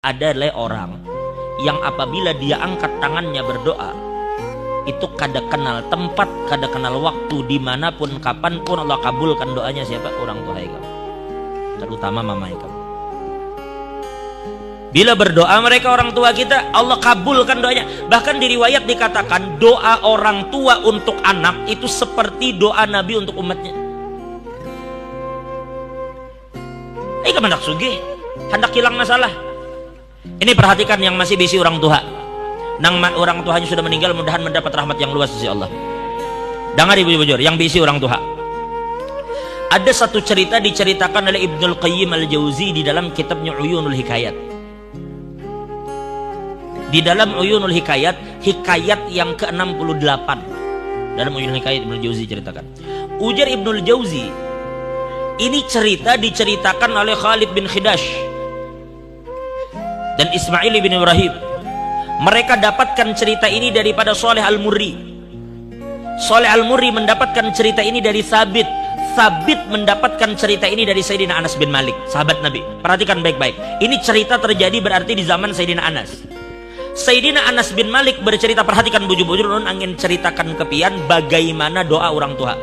adalah orang yang apabila dia angkat tangannya berdoa, itu kada kenal tempat, kada kenal waktu, dimanapun, kapanpun Allah kabulkan doanya. Siapa? Orang tua kamu, terutama mama kamu. Bila berdoa mereka, orang tua kita, Allah kabulkan doanya. Bahkan di riwayat dikatakan doa orang tua untuk anak itu seperti doa Nabi untuk umatnya. Ini hendak sugih, hendak hilang masalah. Ini perhatikan yang masih bisi orang tua. Nang orang tuanya sudah meninggal, mudahan mendapat rahmat yang luas dari Allah. Dengar ibu bujur, yang bisi orang tua. Ada satu cerita diceritakan oleh Ibnul Qayyim Al-Jauzi di dalam kitabnya Uyunul Hikayat. Di dalam Uyunul Hikayat, hikayat yang ke-68. Dalam Uyunul Hikayat Ibnul Jauzi ceritakan. Ujar Ibnul Jauzi, ini cerita diceritakan oleh Khalid bin Khidash dan Ismail bin Ibrahim. Mereka dapatkan cerita ini daripada Saleh Al-Murri. Saleh Al-Murri mendapatkan cerita ini dari Sabit. Sabit mendapatkan cerita ini dari Sayyidina Anas bin Malik, sahabat Nabi. Perhatikan baik-baik. Ini cerita terjadi berarti di zaman Sayyidina Anas. Sayyidina Anas bin Malik bercerita, perhatikan bujur-bujur, nun angin ceritakan kepian bagaimana doa orang tua.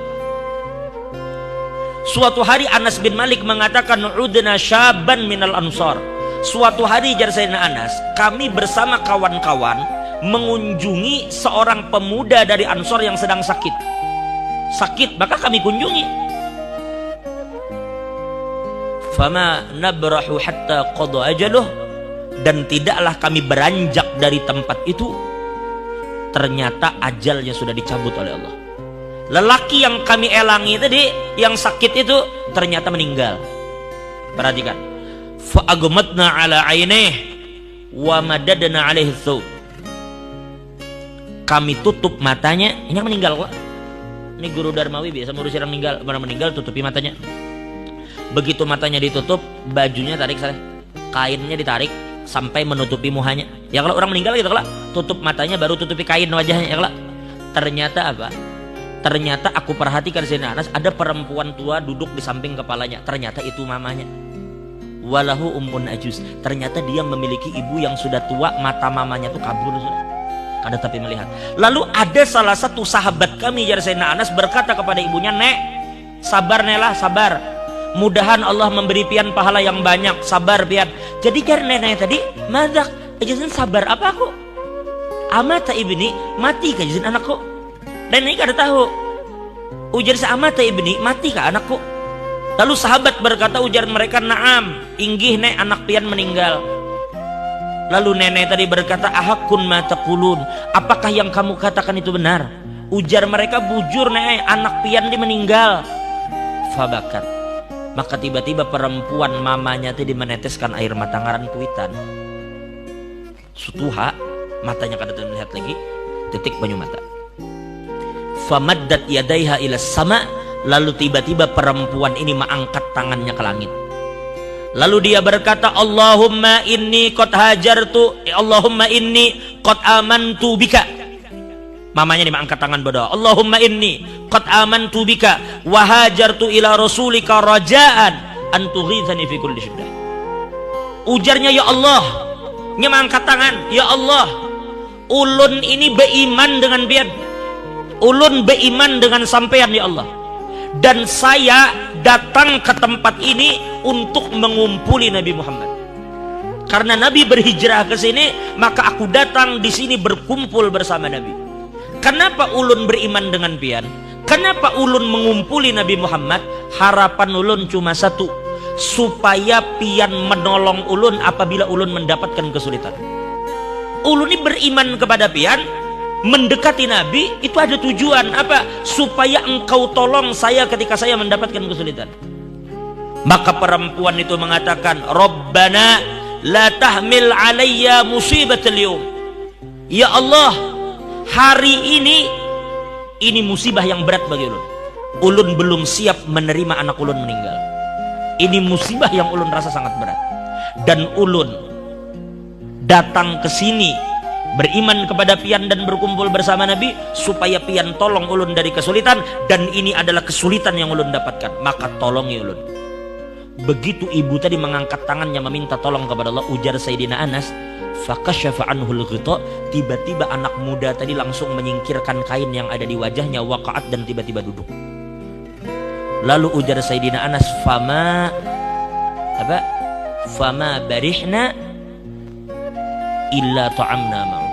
Suatu hari Anas bin Malik mengatakan, "Udna syaban minal ansar." Suatu hari jar Sayyidina Anas, kami bersama kawan-kawan mengunjungi seorang pemuda dari Ansor yang sedang sakit. Sakit, maka kami kunjungi. Fama nabrahu hatta qada ajaluh, dan tidaklah kami beranjak dari tempat itu, ternyata ajalnya sudah dicabut oleh Allah. Lelaki yang kami elangi tadi, yang sakit itu ternyata meninggal. Perhatikan, fa'agmatna ala ainih wa madadna alaihi thawb. Kami tutup matanya, ini yang meninggal kok. Ini guru Darmawi biasa ngurusin orang meninggal tutupi matanya. Begitu matanya ditutup, bajunya tarik saya, kainnya ditarik sampai menutupi muhanya. Ya kalau orang meninggal gitu kalau tutup matanya baru tutupi kain wajahnya. Ya kalau ternyata apa? Ternyata aku perhatikan Sayyidina Anas, ada perempuan tua duduk di samping kepalanya. Ternyata itu mamanya. Walahu ummun ajuz. Ternyata dia memiliki ibu yang sudah tua, mata mamanya tuh kabur sudah. Kada tapi melihat. Lalu ada salah satu sahabat kami jar Sayyidina Anas berkata kepada ibunya, "Nek, sabar Nela, sabar. Mudahan Allah memberi pian pahala yang banyak, sabar pian." Jadi jar nenek tadi, "Madak, ajazin sabar apa aku? Amata ibni, mati kajazin anakku." Dan ini kada tahu. Ujar sa amata ibni, mati ka anakku. Lalu sahabat berkata, ujar mereka, "Naam, inggih nek anak pian meninggal." Lalu nenek tadi berkata, "Ahakun ma taqulun, apakah yang kamu katakan itu benar?" Ujar mereka, "Bujur nek anak pian di meninggal." Fabakat. Maka tiba-tiba perempuan mamanya tadi meneteskan air mata ngaran kuitan. Sutuha, matanya kada melihat lagi, titik banyu mata. Famaddat yadaiha ila sama, lalu tiba-tiba perempuan ini mengangkat tangannya ke langit. Lalu dia berkata, "Allahumma inni qad hajartu, Allahumma inni qad amantu bika." Mamanya ini mengangkat tangan berdoa, "Allahumma inni qad amantu bika wa hajartu ila rasulika rajaan an tughithani fi kulli syiddah." Ujarnya, "Ya Allah," nya mengangkat tangan, "Ya Allah, ulun ini beriman dengan biad. Ulun beriman dengan sampean ya Allah. Dan saya datang ke tempat ini untuk mengumpuli Nabi Muhammad. Karena Nabi berhijrah ke sini, maka aku datang di sini berkumpul bersama Nabi. Kenapa ulun beriman dengan pian? Kenapa ulun mengumpuli Nabi Muhammad? Harapan ulun cuma satu, supaya pian menolong ulun apabila ulun mendapatkan kesulitan. Ulun ini beriman kepada pian, mendekati Nabi itu ada tujuan apa? Supaya engkau tolong saya ketika saya mendapatkan kesulitan." Maka perempuan itu mengatakan, "Rabbana la tahmil alayya musibatal yawm." Ya Allah, hari ini musibah yang berat bagi ulun. Ulun belum siap menerima anak ulun meninggal. Ini musibah yang ulun rasa sangat berat. Dan ulun datang ke sini beriman kepada pian dan berkumpul bersama Nabi supaya pian tolong ulun dari kesulitan, dan ini adalah kesulitan yang ulun dapatkan, maka tolongi ulun. Begitu ibu tadi mengangkat tangannya meminta tolong kepada Allah, ujar Sayyidina Anas, fakasyafa anhul ghita, tiba-tiba anak muda tadi langsung menyingkirkan kain yang ada di wajahnya, waqa'at, dan tiba-tiba duduk. Lalu ujar Sayyidina Anas, fama barihna illa ta'amna ma'u,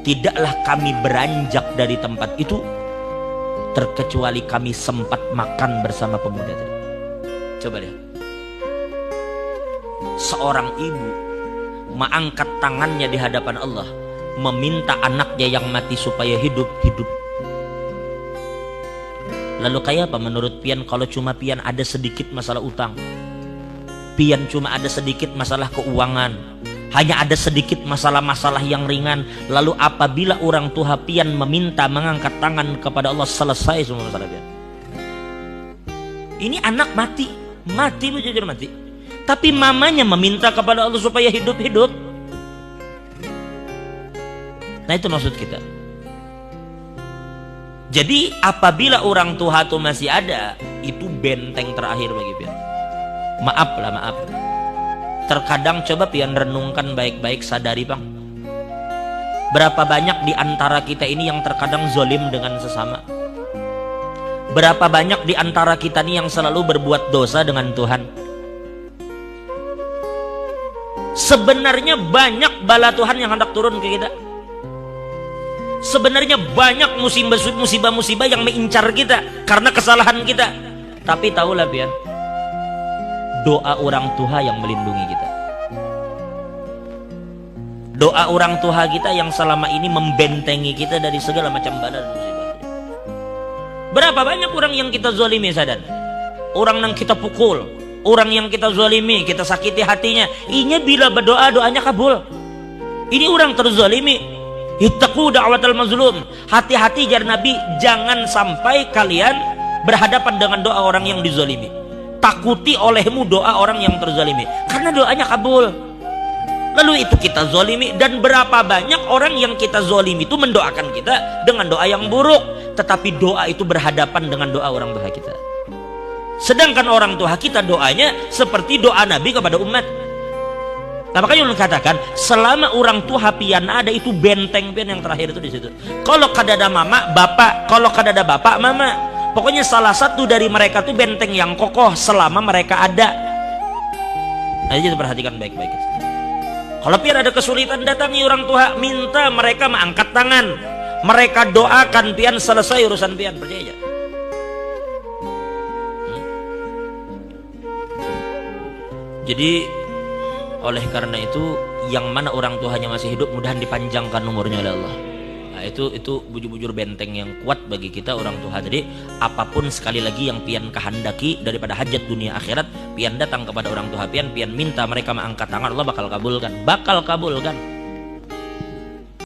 tidaklah kami beranjak dari tempat itu terkecuali kami sempat makan bersama pemuda tadi. Coba lihat, seorang ibu mengangkat tangannya di hadapan Allah, meminta anaknya yang mati supaya hidup. Lalu kayak apa menurut pian kalau cuma pian ada sedikit masalah utang, pian cuma ada sedikit masalah keuangan, hanya ada sedikit masalah-masalah yang ringan, lalu apabila orang tua pian meminta mengangkat tangan kepada Allah, selesai semua masalah pian. Ini anak mati jujur mati, tapi mamanya meminta kepada Allah supaya hidup. Nah itu maksud kita. Jadi apabila orang tua itu masih ada, itu benteng terakhir bagi pian. Maaf. Terkadang coba pian renungkan baik-baik, sadari bang, berapa banyak di antara kita ini yang terkadang zolim dengan sesama. Berapa banyak di antara kita ini yang selalu berbuat dosa dengan Tuhan. Sebenarnya banyak bala Tuhan yang hendak turun ke kita. Sebenarnya banyak musibah-musibah yang mengincar kita karena kesalahan kita. Tapi tahulah pian, doa orang tua yang melindungi kita. Doa orang tua kita yang selama ini membentengi kita dari segala macam bala dan musibah. Berapa banyak orang yang kita zalimi, sadar? Orang yang kita pukul, orang yang kita zalimi, kita sakiti hatinya. Ini bila berdoa, doanya kabul. Ini orang terzalimi. Ittaqu da'watal mazlum. Hati-hati jar Nabi, jangan sampai kalian berhadapan dengan doa orang yang dizalimi. Takuti olehmu doa orang yang terzalimi, karena doanya kabul. Lalu itu kita zalimi, dan berapa banyak orang yang kita zalimi itu mendoakan kita dengan doa yang buruk, tetapi doa itu berhadapan dengan doa orang tua kita. Sedangkan orang tua kita doanya seperti doa Nabi kepada umat. Nah makanya ulun katakan, selama orang tua pian ada, itu benteng pian yang terakhir itu di situ. Kalau kada ada mama, bapak. Kalau kada ada bapak, mama. Pokoknya salah satu dari mereka itu benteng yang kokoh selama mereka ada. Nah jadi perhatikan baik-baik. Kalau pian ada kesulitan, datangi orang tua, minta mereka mengangkat tangan, mereka doakan pian, selesai urusan pian, percaya aja. Jadi oleh karena itu, yang mana orang tuanya masih hidup, mudahan dipanjangkan umurnya oleh Allah. Nah, itu bujur-bujur benteng yang kuat bagi kita orang tua. Jadi apapun sekali lagi yang pian kehendaki daripada hajat dunia akhirat, pian datang kepada orang tua pian minta mereka mengangkat tangan, Allah bakal kabulkan.